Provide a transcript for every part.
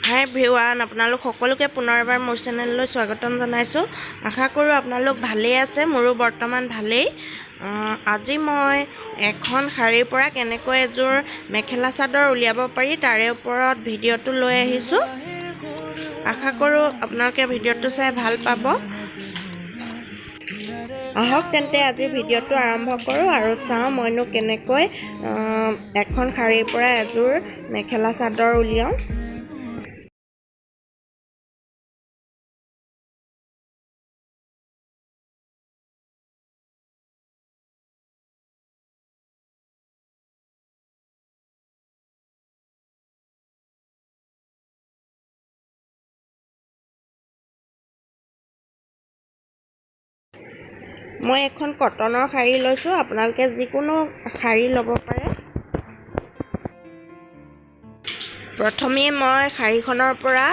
হাই everyone আপোনালোক সকলোকে পুনৰ এবাৰ মোৰ চেনেললৈ স্বাগতম জনাইছোঁ। আশা কৰোঁ আপোনালোক ভালেই আছে, মোৰো বৰ্তমান ভালেই। আজি মই এখন শাৰীৰ পৰা কেনেকৈ এযোৰ মেখেলা চাদৰ উলিয়াব পাৰি তাৰে ওপৰত ভিডিঅ'টো লৈ আহিছোঁ। আশা কৰোঁ আপোনালোকে ভিডিঅ'টো চাই ভাল পাব। আহক তেন্তে আজি ভিডিঅ'টো আৰম্ভ কৰোঁ আৰু চাওঁ মইনো কেনেকৈ এখন শাৰীৰ পৰা এযোৰ মেখেলা চাদৰ উলিয়াওঁ। মই এখন কটনৰ শাৰী লৈছোঁ, আপোনালোকে যিকোনো শাৰী ল'ব পাৰে। প্ৰথমে মই শাৰীখনৰ পৰা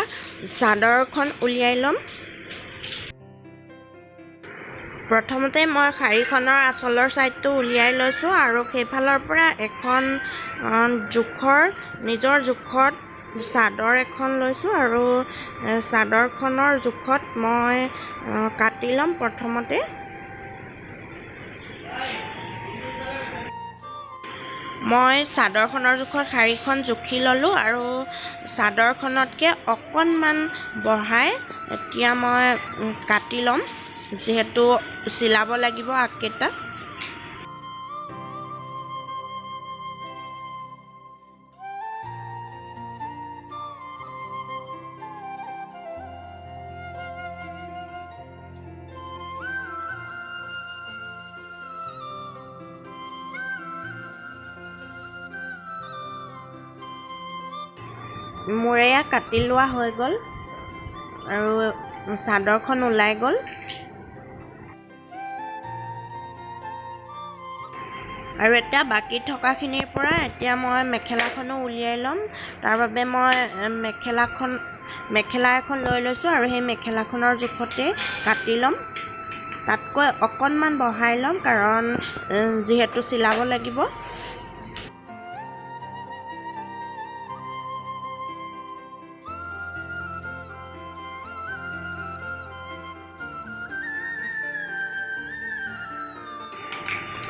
চাদৰখন উলিয়াই ল'ম। প্ৰথমতে মই শাৰীখনৰ আঁচলৰ ছাইডটো উলিয়াই লৈছোঁ আৰু সেইফালৰ পৰা এখন নিজৰ জোখত চাদৰ এখন লৈছোঁ আৰু চাদৰখনৰ জোখত মই কাটি ল'ম। প্ৰথমতে মই চাদৰখনৰ জোখত শাৰীখন জুখি ল'লোঁ আৰু চাদৰখনতকৈ অকণমান বঢ়াই এতিয়া মই কাটি ল'ম, যিহেতু চিলাব লাগিব আগকেইটা। মোৰ এয়া কাটি লোৱা হৈ গ'ল আৰু চাদৰখন ওলাই গ'ল। আৰু এতিয়া বাকী থকাখিনিৰ পৰা এতিয়া মই মেখেলাখনো উলিয়াই ল'ম। তাৰ বাবে মই মেখেলা এখন লৈ লৈছোঁ আৰু সেই মেখেলাখনৰ জোখতে কাটি ল'ম। তাতকৈ অকণমান বঢ়াই ল'ম কাৰণ যিহেতু চিলাব লাগিব।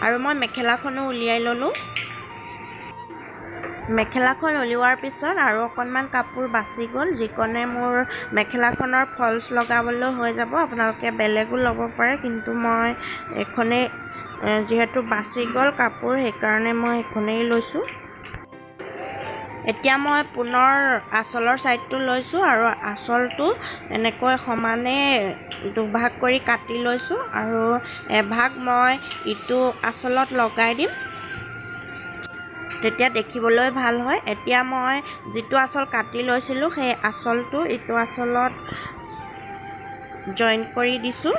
আৰু মই মেখেলাখনো উলিয়াই ল'লোঁ। মেখেলাখন উলিওৱাৰ পিছত আৰু অকণমান কাপোৰ বাচি গ'ল, যিকণে মোৰ মেখেলাখনৰ ফলছ লগাবলৈ হৈ যাব। আপোনালোকে বেলেগো ল'ব পাৰে, কিন্তু মই এইখনেই যিহেতু বাচি গ'ল কাপোৰ, সেইকাৰণে মই এইখনেই লৈছোঁ। এতিয়া মই পুনৰ আঁচলৰ ছাইডটো লৈছোঁ আৰু আঁচলটো এনেকৈ সমানে দুভাগ কৰি কাটি লৈছোঁ আৰু এভাগ মই ইটো আঁচলত লগাই দিম, তেতিয়া দেখিবলৈ ভাল হয়। এতিয়া মই যিটো আঁচল কাটি লৈছিলোঁ সেই আঁচলটো ইটো আঁচলত জইন কৰি দিছোঁ।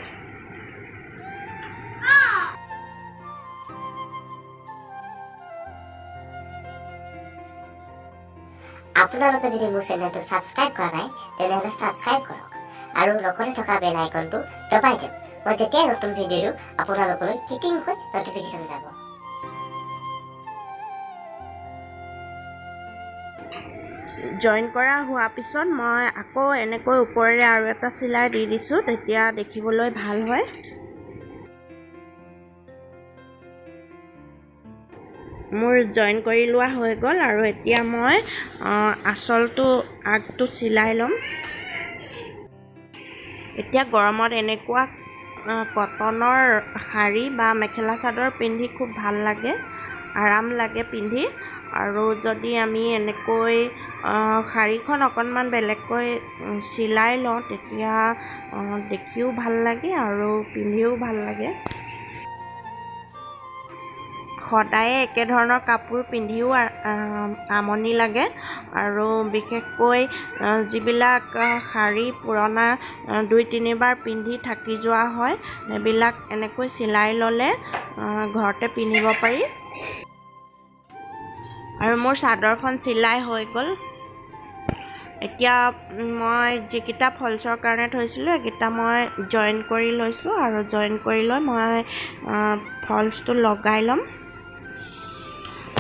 আপোনালোকে যদি মোৰ চেনেলটো ছাবস্ক্ৰাইব কৰা নাই তেনেহ'লে ছাবস্ক্ৰাইব কৰক আৰু লগতে থকা বেল আইকনটো দবাই দিয়ক। মই যেতিয়াই নতুন ভিডিঅ' দিওঁ আপোনালোকলৈ কিটিংকৈ নটিফিকেশ্যন যাব। জইন কৰা হোৱাৰ পিছত মই আকৌ এনেকৈ ওপৰেৰে আৰু এটা চিলাই দি দিছোঁ, তেতিয়া দেখিবলৈ ভাল হয়। মোৰ জইন কৰি লোৱা হৈ গ'ল আৰু এতিয়া মই আঁচলটো আগটো চিলাই ল'ম। এতিয়া গৰমত এনেকুৱা কটনৰ শাৰী বা মেখেলা চাদৰ পিন্ধি খুব ভাল লাগে, আৰাম লাগে পিন্ধি। আৰু যদি আমি এনেকৈ শাৰীখন অকণমান বেলেগকৈ চিলাই লওঁ তেতিয়া দেখিও ভাল লাগে আৰু পিন্ধিও ভাল লাগে। সদায়ে একেধৰণৰ কাপোৰ পিন্ধিও আমনি লাগে আৰু বিশেষকৈ যিবিলাক শাৰী পুৰণা 2-3 বাৰ পিন্ধি থাকি যোৱা হয়, সেইবিলাক এনেকৈ চিলাই ল'লে ঘৰতে পিন্ধিব পাৰি। আৰু মোৰ চাদৰখন চিলাই হৈ গ'ল। এতিয়া মই যিকেইটা ফলছৰ কাৰণে থৈছিলোঁ সেইকেইটা মই জইন কৰি লৈছোঁ আৰু জইন কৰি লৈ মই ফলছটো লগাই ল'ম।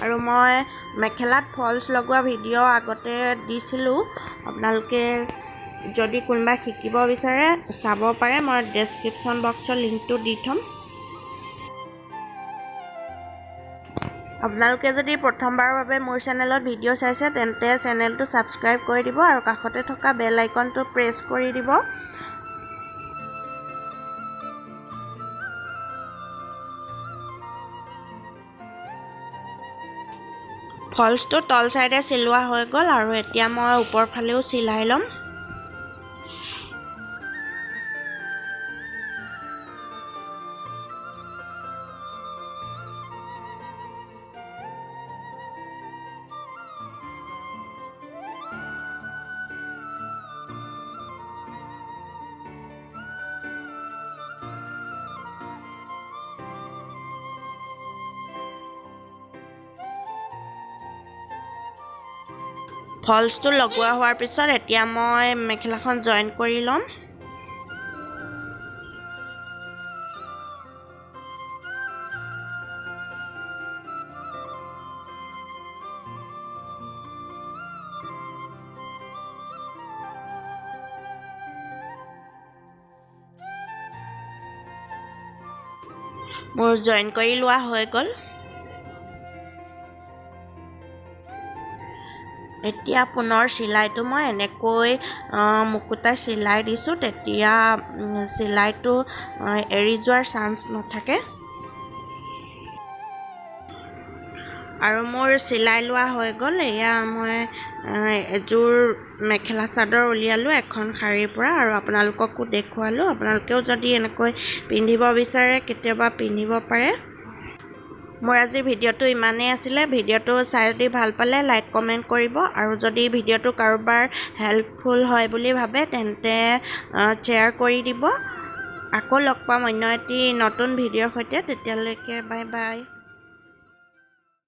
আৰু মই মেখেলাত ফলছ লগোৱা ভিডিঅ' আগতে দিছিলোঁ, আপোনালোকে যদি কোনোবা শিকিব বিচাৰে চাব পাৰে, মই ডেছক্ৰিপশ্যন বক্সত লিংকটো দি থ'ম। আপোনালোকে যদি প্ৰথমবাৰৰ বাবে মোৰ চেনেলত ভিডিঅ' চাইছে তেন্তে চেনেলটো ছাবস্ক্ৰাইব কৰি দিব আৰু কাষতে থকা বেল আইকনটো প্ৰেছ কৰি দিব। ফলছটো তল চাইডে চিলোৱা হৈ গ'ল আৰু এতিয়া মই ওপৰ ফালেও চিলাই ল'ম। ফলছটো লগোৱা হোৱাৰ পিছত এতিয়া মই মেখেলাখন জইন কৰি ল'ম। মোৰ জইন কৰি লোৱা হৈ গ'ল। এতিয়া পুনৰ চিলাইটো মই এনেকৈ মুকুতাই চিলাই দিছোঁ, তেতিয়া চিলাইটো এৰি যোৱাৰ চান্স নাথাকে। আৰু মোৰ চিলাই লোৱা হৈ গ'ল। এয়া মই এযোৰ মেখেলা চাদৰ উলিয়ালোঁ এখন শাৰীৰ পৰা আৰু আপোনালোককো দেখুৱালোঁ। আপোনালোকেও যদি এনেকৈ পিন্ধিব বিচাৰে কেতিয়াবা পিন্ধিব পাৰে। মোৰ আজিৰ ভিডিঅ'টো ইমানেই আছিলে। ভিডিঅ'টো চাই যদি ভাল পালে লাইক কমেণ্ট কৰিব আৰু যদি ভিডিঅ'টো কাৰোবাৰ হেল্পফুল হয় বুলি ভাবে তেন্তে শ্বেয়াৰ কৰি দিব। আকৌ লগ পাম অন্য এটি নতুন ভিডিঅ'ৰ সৈতে। তেতিয়ালৈকে বাই বাই।